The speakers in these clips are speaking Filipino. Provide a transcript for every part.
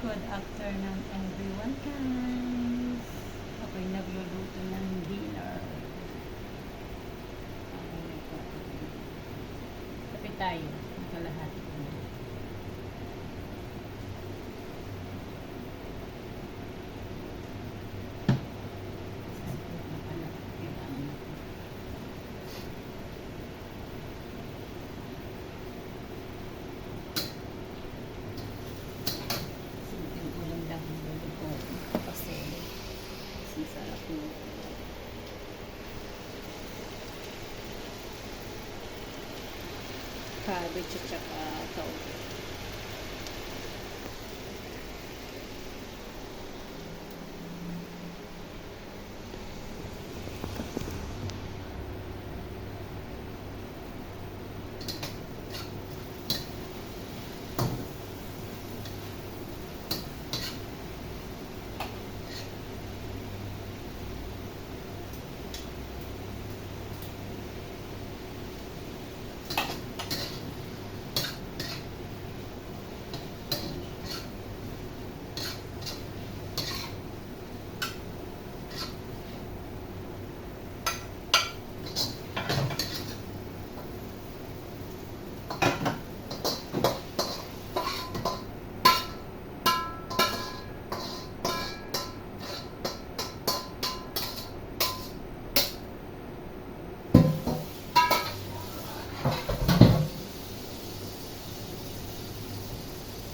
Good afternoon everyone guys. Ako'y nagluluto ng dinner. Tapit tayo. Kalahati. Sarap mo. Cabbage at saka kaunti.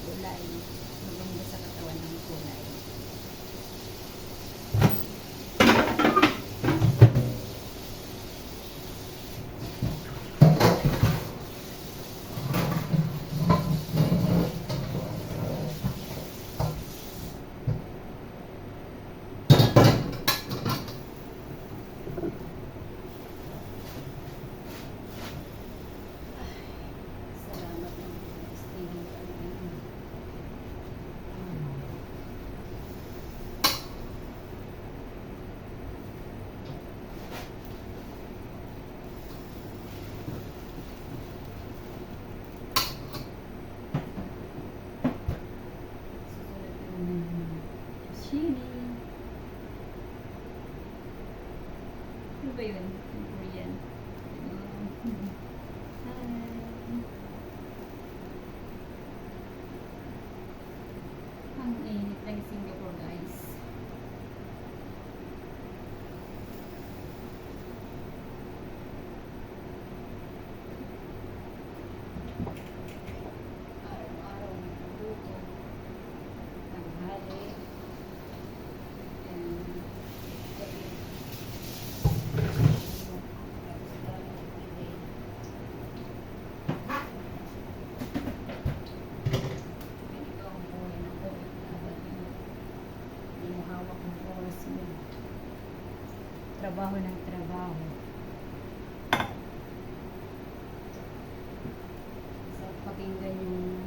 Gulay. Maganda sa katawan ng gulay. Chili. Ano ba yun? Korean. Ang init ng Singapore guys. Araw-araw nagluluto. Tanghali. Trabaho ng trabaho. Sa pakinggan yung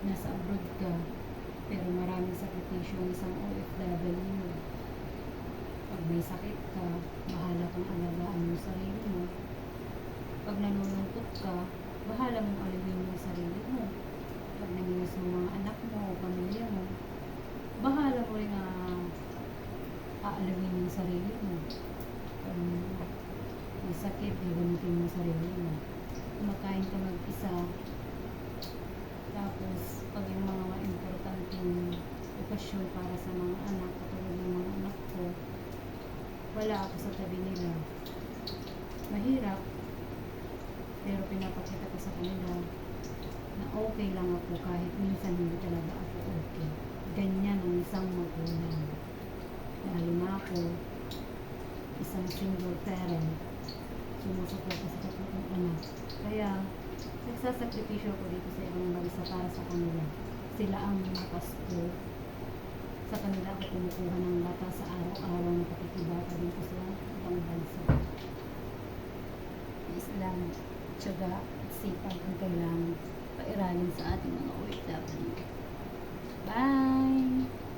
nasa abroad ka, pero maraming sakripisyo ang isang OFW. Pag may sakit ka, bahala kang alagaan yung sarili mo. Pag nalulungkot ka, bahala mong alawin yung sarili mo. Pag namimiss mo mga anak mo, pamilya mo, bahala mo rin na aalawin yung sarili mo. Pag may sakit, gagamitin mo yung sarili mo. Kumakain ka mag-isa. Tapos, pag yung mga importanteng okasyon para sa mga anak, katulad ng mga anak ko, wala ako sa tabi nila. Mahirap, pero pinapakita ko sa kanila na okay lang ako kahit minsan hindi talaga ako okay. Ganyan ang isang magulang. Dahil na ako, isang single parent, sumusuporta sa tatlong anak. Kaya, nagsasakripisyo ko dito sa ibang bansa para sa kanila. Sila ang lakas ko. Sa kanila ako kumukuha ng lakas sa araw-araw ng pakikibata dito sa ibang bansa. Islam, tiyaga at sipag ang kailangan pairalin sa ating mga OFW. Bye!